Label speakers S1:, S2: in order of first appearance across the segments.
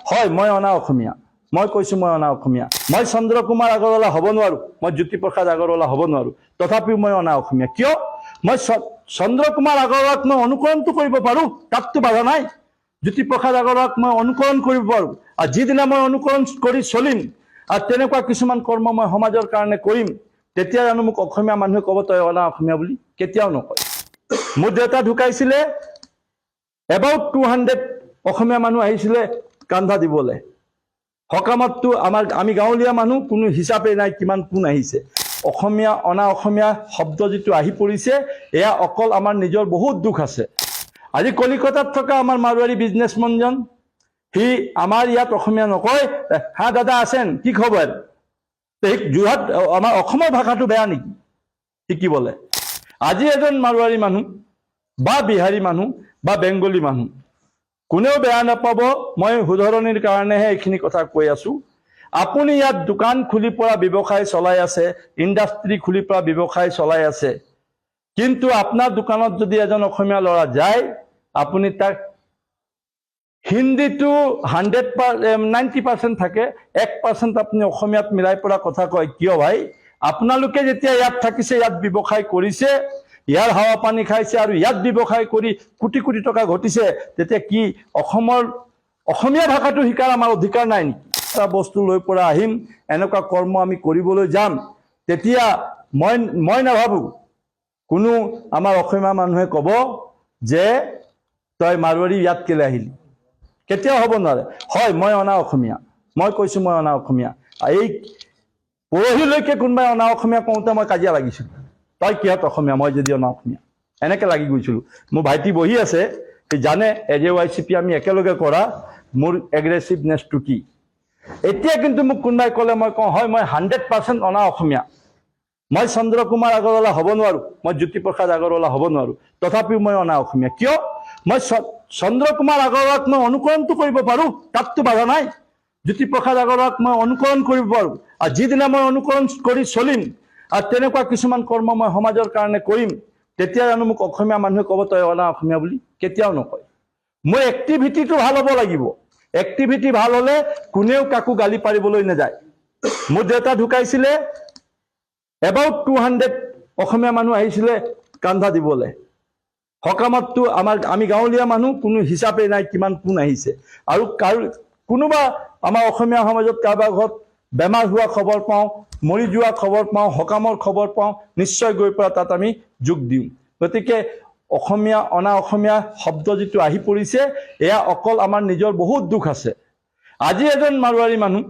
S1: হয় মই অনা অসমীয়া মই কৈছো মই অনা অসমীয়া মই চন্দ্ৰ কুমাৰ আগৰৱালা হ'ব নোৱাৰো মই জ্যোতিপ্ৰসাদ আগৰৱালা হ'ব নোৱাৰো তথাপিও মই অনা অসমীয়া কিয় মই চন্দ্ৰ কুমাৰ আগৰৱালাক মই অনুকৰণটো কৰিব পাৰো তাততো বাধা নাই জ্যোতিপ্ৰসাদ আগৰৱালাক মই অনুকৰণ কৰিব পাৰো আৰু যিদিনা মই অনুকৰণ কৰি চলিম আৰু তেনেকুৱা কিছুমান কৰ্ম মই সমাজৰ কাৰণে কৰিম তেতিয়া জানো মোক অসমীয়া মানুহে ক'ব তই অনা অসমীয়া বুলি কেতিয়াও নকয় মোৰ দেউতা ঢুকাইছিলে এবাউট 200 অসমীয়া মানুহ আহিছিলে কান্ধা দিবলৈ সকামততো আমি গাঁৱলীয়া মানুহ কোনো হিচাপে নাই কিমান কোন আহিছে অসমীয়া অনা অসমীয়া শব্দ যিটো আহি পৰিছে এয়া অকল আমাৰ নিজৰ বহুত দুখ আছে আজি কলিকতাত থকা আমাৰ মাৰোৱাৰী বিজনেছমেনজন সি আমাৰ ইয়াত অসমীয়া নকয় হা দাদা আছেন কি খবৰ যোৰহাট আমাৰ অসমৰ ভাষাটো বেয়া নেকি শিকিবলৈ আজি এজন মাৰোৱাৰী মানুহ বা বিহাৰী মানুহ বা বেংগলী মানুহ কোনেও বেয়া নাপাব মই উদাহৰণিৰ কাৰণেহে এইখিনি কথা কৈ আছো আপুনি ইয়াত দোকান খুলি পৰা ব্যৱসায় চলাই আছে ইণ্ডাষ্ট্ৰি খুলি পৰা ব্যৱসায় চলাই আছে কিন্তু আপোনাৰ দোকানত যদি এজন অসমীয়া ল'ৰা যায় আপুনি তাক হিন্দীটো 90% থাকে 1% আপুনি অসমীয়াত মিলাই পৰা কথা কয় কিয় ভাই আপোনালোকে যেতিয়া ইয়াত থাকিছে ইয়াত ব্যৱসায় কৰিছে ইয়াৰ হাৱা পানী খাইছে আৰু ইয়াত ব্যৱসায় কৰি কোটি কোটি টকা ঘটিছে তেতিয়া কি অসমীয়া ভাষাটো শিকাৰ আমাৰ অধিকাৰ নাই নেকি এটা বস্তু লৈ পৰা আহিম এনেকুৱা কৰ্ম আমি কৰিবলৈ যাম তেতিয়া মই নাভাবো কোনো আমাৰ অসমীয়া মানুহে ক'ব যে তই মাৰোৱাৰী ইয়াত কেলে আহিলি কেতিয়াও হ'ব নোৱাৰে হয় মই অনা অসমীয়া মই কৈছো মই অনা অসমীয়া এই পৰহিলৈকে কোনোবাই অনা অসমীয়া কওঁতে মই কাজিয়া লাগিছিলো তই কিহত অসমীয়া মই যদি অনা অসমীয়া এনেকে লাগি গৈছিলো মোৰ ভাইটি বহি আছে সি জানে AJYCP আমি একেলগে কৰা মোৰ এগ্ৰেছিভনেছটো কি এতিয়া কিন্তু মোক কোনোবাই ক'লে মই কওঁ হয় মই 100% অনা অসমীয়া মই চন্দ্ৰ কুমাৰ আগৰৱালা হ'ব নোৱাৰো মই জ্যোতিপ্ৰসাদ আগৰৱালা হ'ব নোৱাৰো তথাপিও মই অনা অসমীয়া কিয় মই চন্দ্ৰ কুমাৰ আগৰৱালাক মই অনুকৰণটো কৰিব পাৰো তাততো বাধা নাই জ্যোতিপ্ৰসাদ আগৰৱালাক মই অনুকৰণ কৰিব পাৰো আৰু যিদিনা মই অনুকৰণ কৰি চলিম আৰু তেনেকুৱা কিছুমান কৰ্ম মই সমাজৰ কাৰণে কৰিম তেতিয়া জানো মোক অসমীয়া মানুহে ক'ব তই অনা অসমীয়া বুলি কেতিয়াও নকয় মোৰ এক্টিভিটিটো ভাল হ'ব লাগিব এক্টিভিটি ভাল হ'লে কোনেও কাকো গালি পাৰিবলৈ নাযায় মোৰ দেউতা ঢুকাইছিলে এবাউট 200 অসমীয়া মানুহ আহিছিলে কান্ধা দিবলৈ সকামততো আমি গাঁৱলীয়া মানুহ কোনো হিচাপে নাই কিমান কোন আহিছে আৰু কোনোবা আমাৰ অসমীয়া সমাজত কাৰোবাৰ ঘৰত বেমাৰ হোৱা খবৰ পাওঁ মৰি যোৱা খবৰ পাওঁ সকামৰ খবৰ পাওঁ নিশ্চয় গৈ পৰা তাত আমি যোগ দিওঁ গতিকে অসমীয়া অনা অসমীয়া শব্দ যিটো আহি পৰিছে এয়া অকল আমাৰ নিজৰ বহুত দুখ আছে আজি এজন মাৰোৱাৰী মানুহ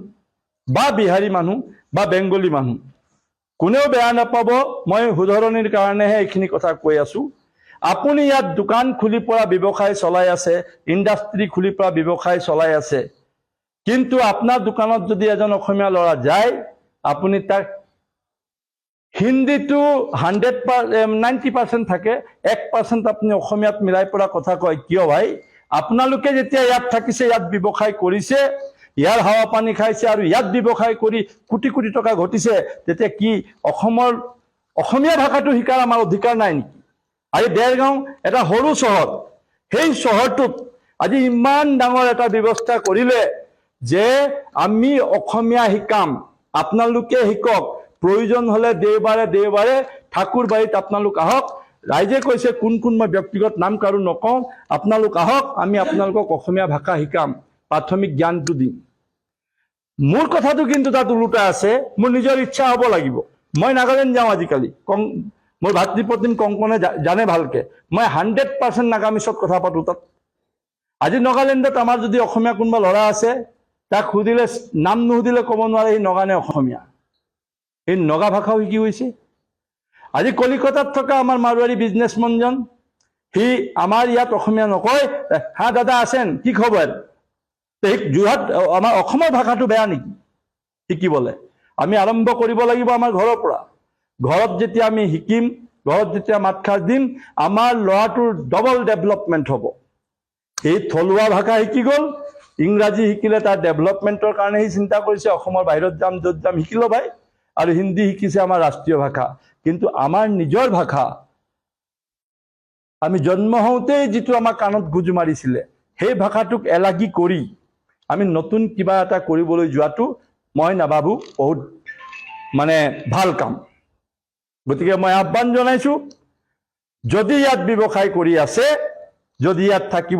S1: বা বিহাৰী মানুহ বা বেংগলী মানুহ কোনেও বেয়া নাপাব মই উদাহৰণিৰ কাৰণেহে এইখিনি কথা কৈ আছো আপুনি ইয়াত দোকান খুলি পৰা ব্যৱসায় চলাই আছে ইণ্ডাষ্ট্ৰি খুলি পৰা ব্যৱসায় চলাই আছে কিন্তু আপোনাৰ দোকানত যদি এজন অসমীয়া ল'ৰা যায় আপুনি তাক হিন্দীটো 90% থাকে 1% আপুনি অসমীয়াত মিলাই পৰা কথা কয় কিয় ভাই আপোনালোকে যেতিয়া ইয়াত থাকিছে ইয়াত ব্যৱসায় কৰিছে ইয়াৰ হাৱা পানী খাইছে আৰু ইয়াত ব্যৱসায় কৰি কোটি কোটি টকা ঘটিছে তেতিয়া কি অসমীয়া ভাষাটো শিকাৰ আমাৰ অধিকাৰ নাই নেকি আজি দেৰগাঁও এটা সৰু চহৰ সেই চহৰটোত আজি ইমান ডাঙৰ এটা ব্যৱস্থা কৰিলে যে আমি অসমীয়া শিকাম আপোনালোকে শিকক প্ৰয়োজন হলে দেওবাৰে ঠাকুৰবাৰীত আপোনালোক আহক ৰাইজে কৈছে কোন মই ব্যক্তিগত নাম কাৰো নকওঁ আপোনালোক আহক আমি আপোনালোকক অসমীয়া ভাষা শিকাম প্ৰাথমিক জ্ঞানটো দিম মোৰ কথাটো কিন্তু তাত ওলোটা আছে মোৰ নিজৰ ইচ্ছা হ'ব লাগিব মই নাগালেণ্ড যাওঁ আজিকালি মোৰ ভাতৃপত্নী কংকনে জানে ভালকে মই 100% নাগামিছত কথা পাতো তাত আজি নাগালেণ্ডত আমাৰ যদি অসমীয়া কোনোবা ল'ৰা আছে তাক সুধিলে নাম নুসুধিলে ক'ব নোৱাৰে সি নগানে অসমীয়া এই নগা ভাষাও শিকি গৈছে আজি কলিকতাত থকা আমাৰ মাৰোৱাৰী বিজনেছমেনজন সি আমাৰ ইয়াত অসমীয়া নকয় হা দাদা আছেন কি খবৰ যোৰহাট আমাৰ অসমৰ ভাষাটো বেয়া নেকি শিকিবলৈ আমি আৰম্ভ কৰিব লাগিব আমাৰ ঘৰৰ পৰা ঘৰত যেতিয়া আমি শিকিম ঘৰত যেতিয়া মাতখাৰ দিম আমাৰ ল'ৰাটোৰ ডবল ডেভেলপমেণ্ট হ'ব এই থলুৱা ভাষা শিকি গ'ল ইংৰাজী শিকিলে তাৰ ডেভেলপমেণ্টৰ কাৰণে সি চিন্তা কৰিছে অসমৰ বাহিৰত যাম য'ত যাম শিকি ল'বাই আৰু হিন্দী শিকিছে আমাৰ ৰাষ্ট্ৰীয় ভাষা কিন্তু আমাৰ নিজৰ ভাষা আমি জন্ম হওঁতেই যিটো আমাৰ কাণত গুজ মাৰিছিলে সেই ভাষাটোক এলাগি কৰি আমি নতুন কিবা এটা কৰিবলৈ যোৱাটো মই নাভাবো বহুত মানে ভাল কাম গতিকে মই আহ্বান জনাইছো যদি ইয়াত ব্যৱসায় কৰি আছে যদি ইয়াত থাকিব